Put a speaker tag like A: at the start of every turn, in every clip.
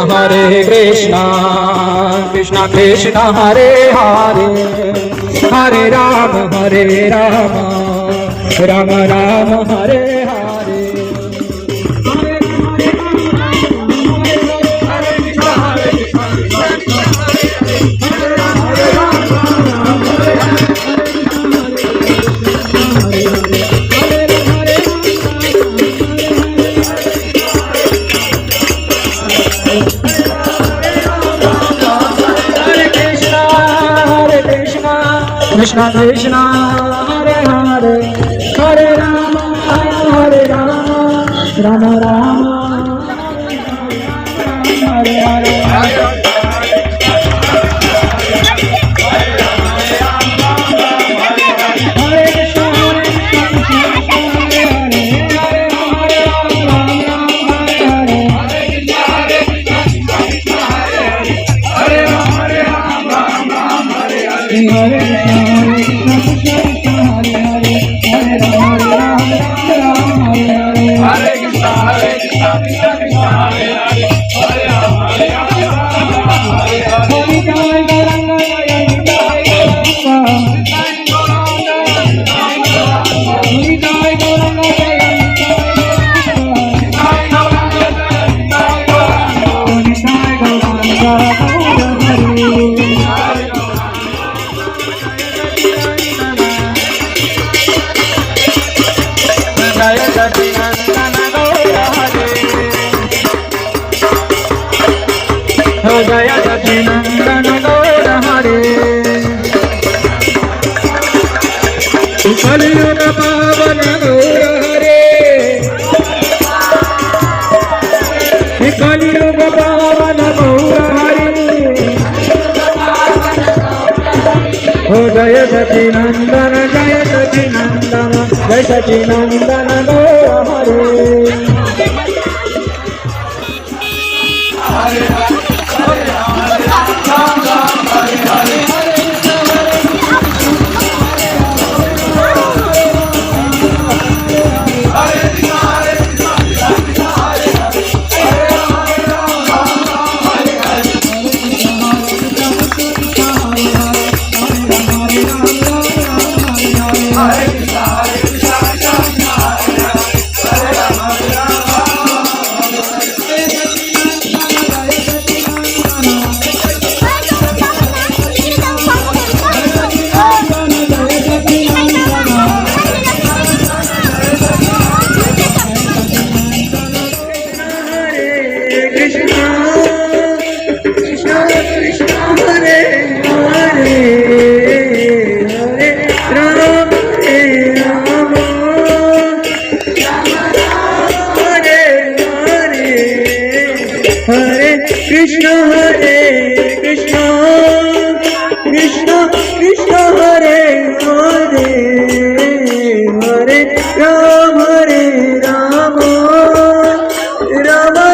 A: Hare Krishna Krishna Krishna Hare Hare Hare Rama Rama Rama Hare Hare Krishna Krishna Hare Hare Hare Rama Rama Rama Hare Hare Jaya Sacinandana Gaura Hare Kaliyuga Pavana Gaura Hare Kaliyuga Pavana Gaura Hare Jaya Sacinandana Jaya Sacinandana Jaya Sacinandana Gaura Hare Krishna Hare Krishna Krishna Krishna Hare Hare Hare Rama Rama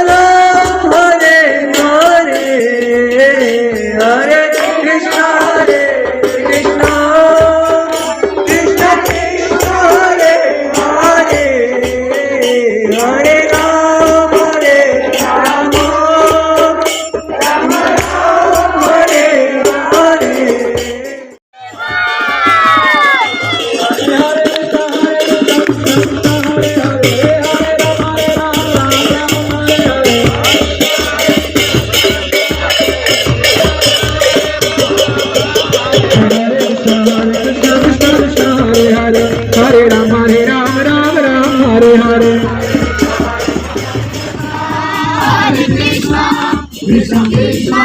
B: Krishna Krishna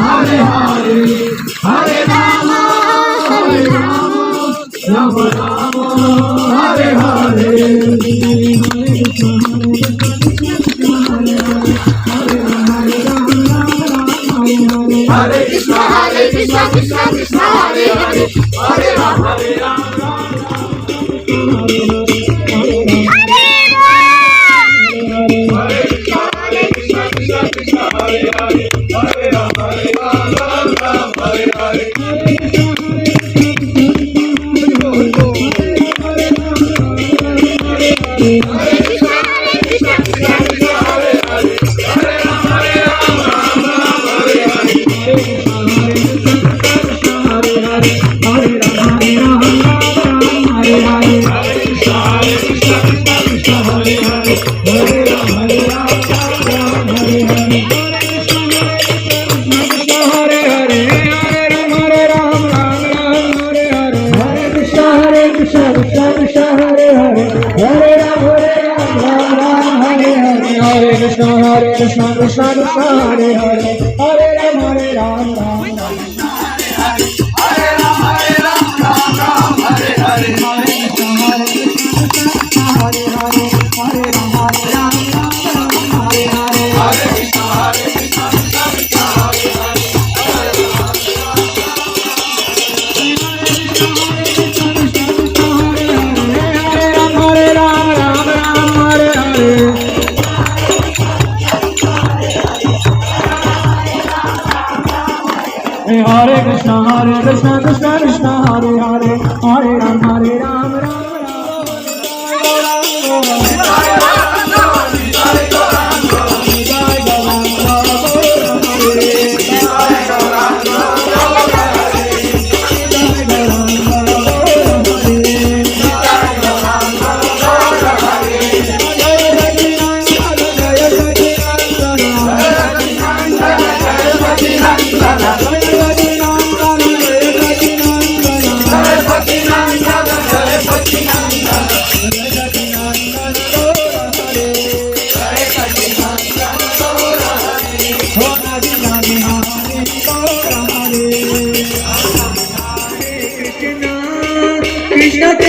B: Hare Hare Hare Rama Rama Rama Hare Hare Hare Krishna Krishna Krishna Hare Hare Hare Rama Krishna Krishna Krishna Hare Hare Hare Ram Ram Ram Hare Ram Ram Hare Hare Hare Krishna Hare Hare Hare Ram Ram Hare Hare Hare Krishna Krishna Krishna Hare Hare Hare Ram Ram Hare Hare Hare Krishna Krishna Krishna Hare Hare Hare Ram Ram Krishna Krishna Hare Hare Hare Ram Ram Ram Hare Hare Hare Krishna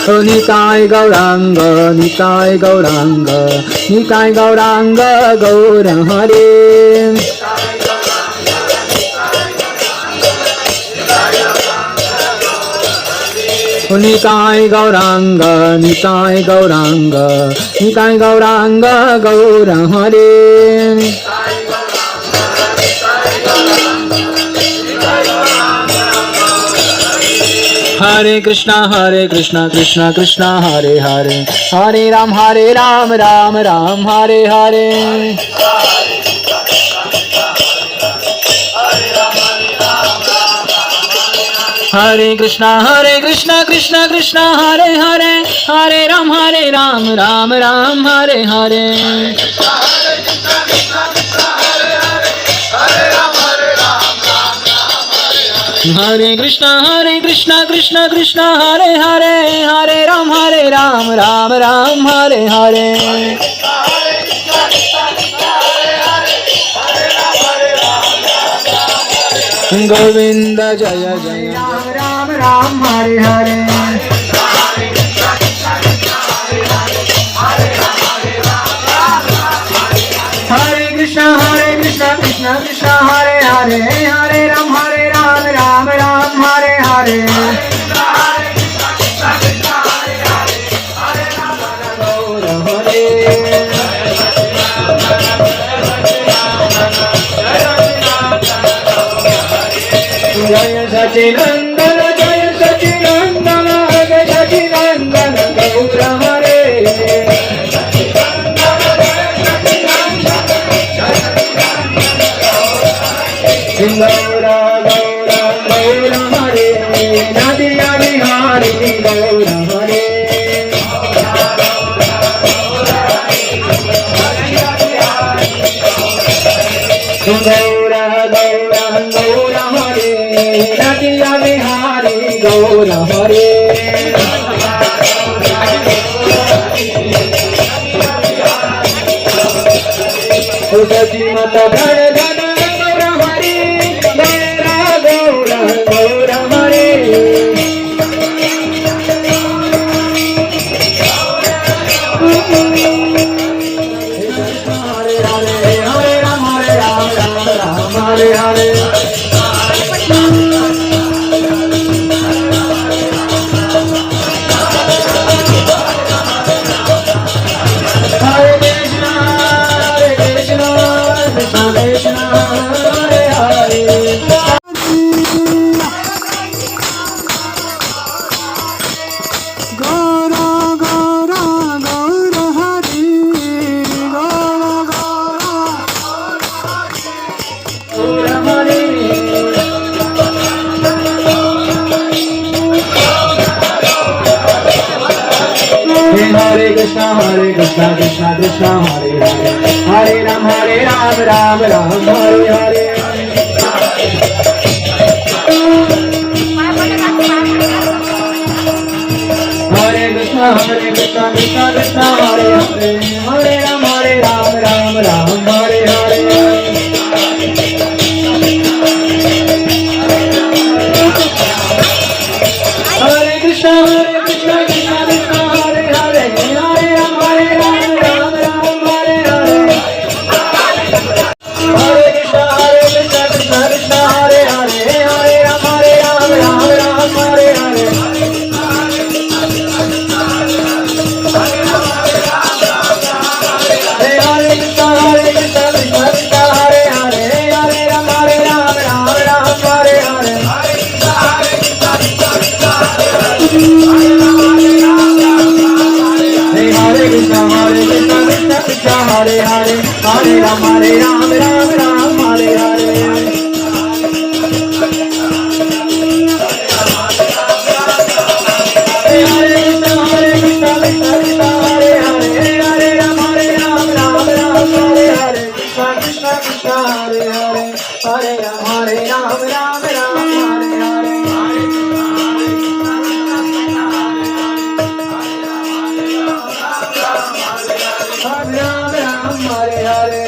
B: Nitai Gauranga, Nitai Gauranga, Nitai Gauranga, Gaura Hare. Nitai Gauranga, Nitai Gauranga, Nitai Gauranga, Gaura Hare. Hare Krishna, Krishna Krishna, Hare Hare, Hare Ram, Ram Ram, Hare Hare. Hare Krishna, Krishna Krishna, Hare Hare, Hare Ram, Ram Ram, Hare Hare. Hare Krishna, Krishna Krishna, Hare Hare, Hare Ram, Ram Ram, Hare Hare. Govinda Jaya Jaya, Ram Ram, Hare Hare. Hare Krishna, Krishna Krishna, Hare Hare, Hare Ram, Ram Ram, Hare Hare. Jaya Sachinandana, Jaya Sachinandana, Jaya Sachinandana, Gaura Hare. Gaura Gaura Gaura Hare, Nadiya Bihari Gaura Hare. Gaura Gaura Gaura Hare, Nadiya Bihari Gaura Hare. Sati Mata Dhara Dhara Gaura Hare, Gaura Gaura Gaura Hare. Hare Ram, Ram Ram, Hare Hare. Hare Krishna, Krishna Krishna, Hare Hare, Hare Ram, Ram Ram, Hare Hare. Hare Krishna, Krishna Krishna, Hare Hare, Hare Ram, Ram Ram, Hare Hare. Hare Krishna, Krishna Krishna, Hare Hare, Hare Ram, Ram Ram, Hare Hare. Hare Krishna, Krishna Hare Hare, Hare Ram, Ram Ram, Hare Hare. Hare Hare, Hare Ram, Ram Ram, Hare Hare. Hare Krishna, Krishna Hare Hare, Hare Ram, Ram Ram, Hare Hare. Krishna Krishna, Hare Hare, Hare Ram, Ram Ram, Hare Hare. Hare Ram, Hare Hare.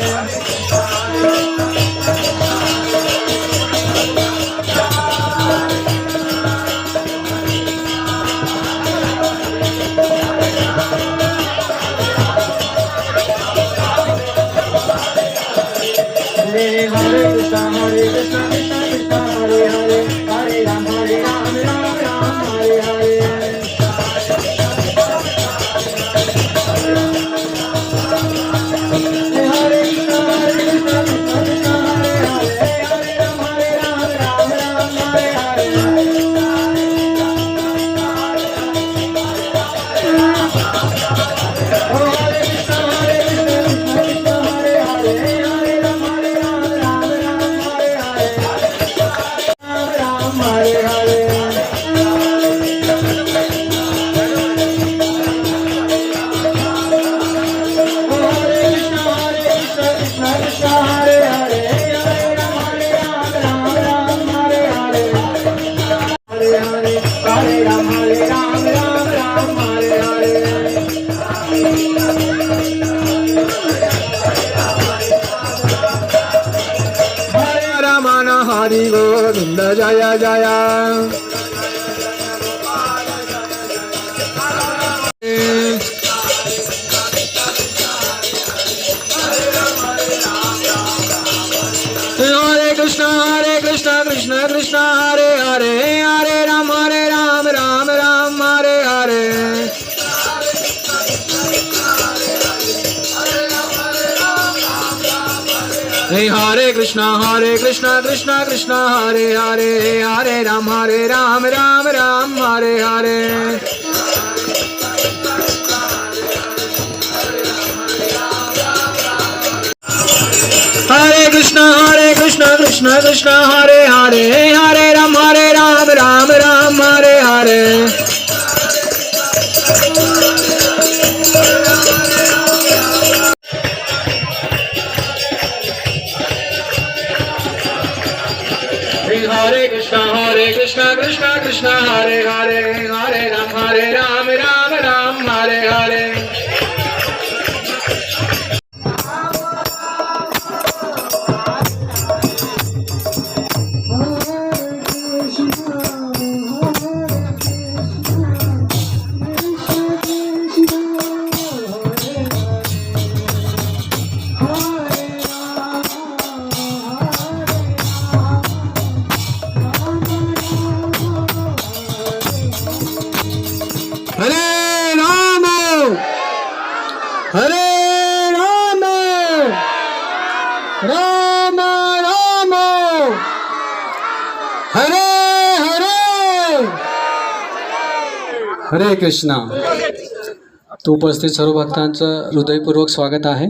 A: जय जय हरे कृष्णा कृष्ण कृष्ण हरे हरे हरे राम राम राम हरे हरे हरे कृष्णा कृष्ण कृष्ण हरे हरे हरे राम राम राम हरे हरे हरे कृष्णा कृष्ण कृष्ण हरे हरे हरे राम राम हरे हरे हरे कृष्णा कृष्ण कृष्ण हरे हरे हरे राम राम हरे हरे हरे राम राम राम हरे हरे हरे कृष्णा. तो उपस्थित सर्व भक्तांचं हृदयपूर्वक स्वागत आहे.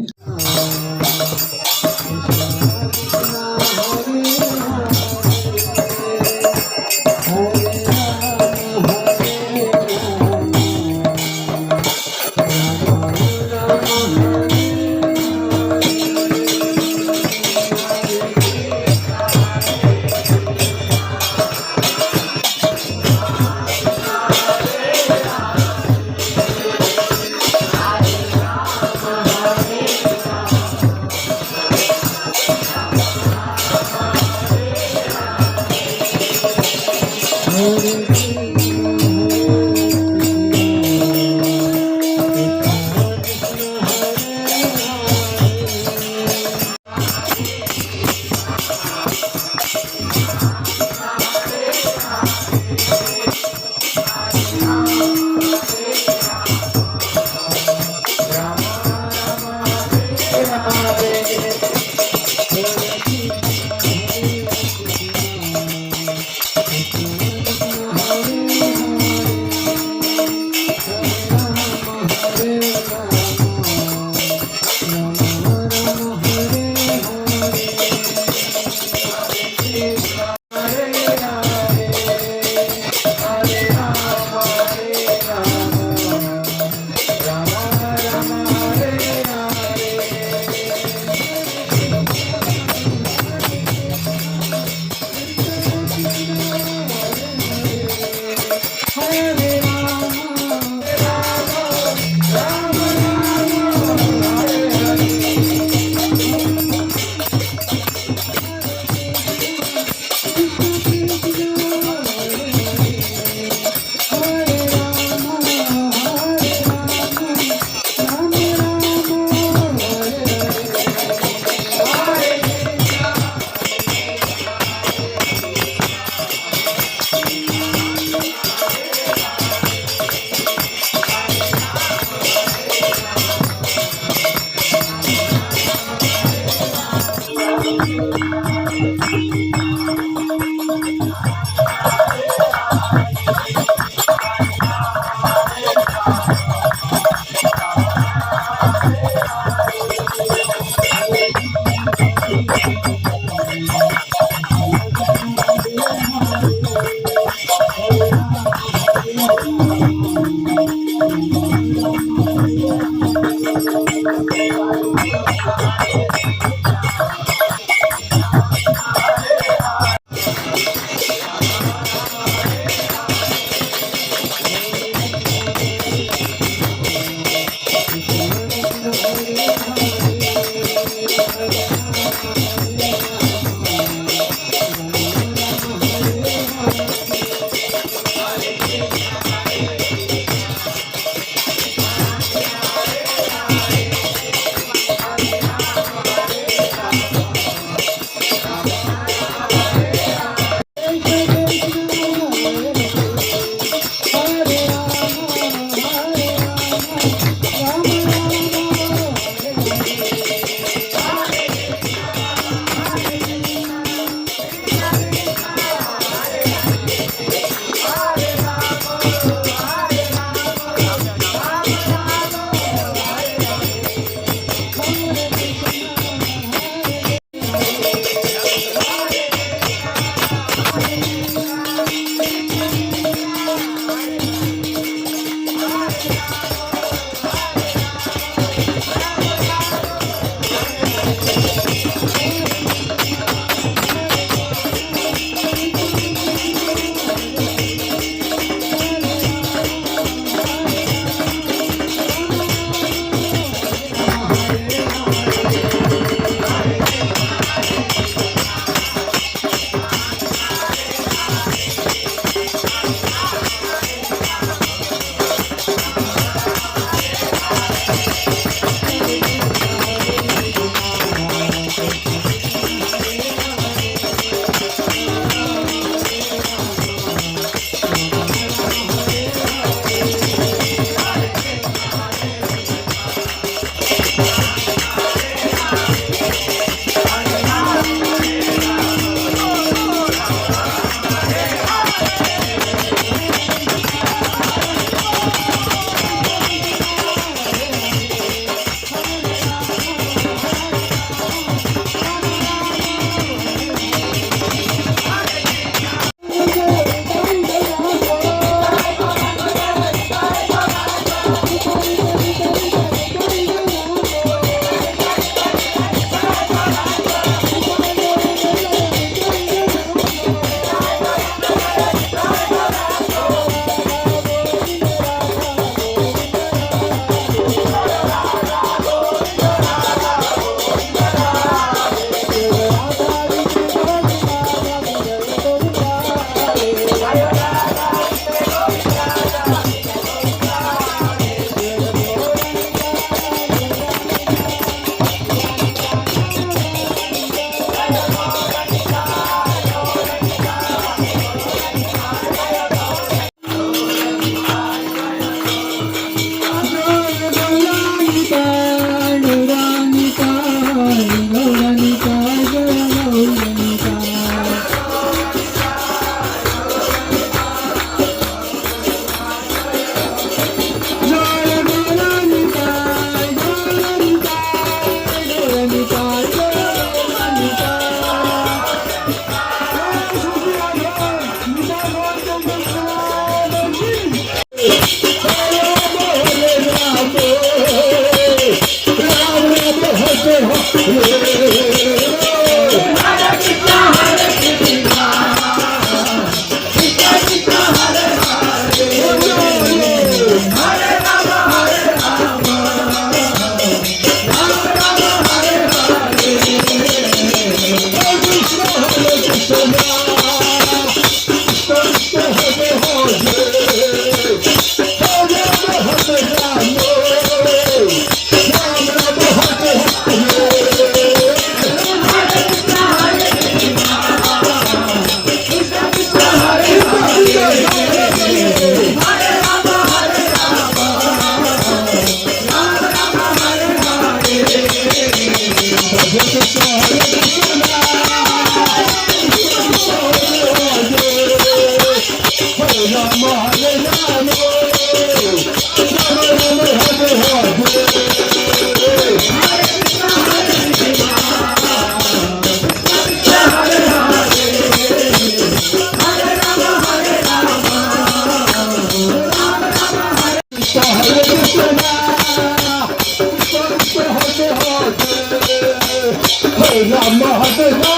B: Hare Rama, Hare Rama.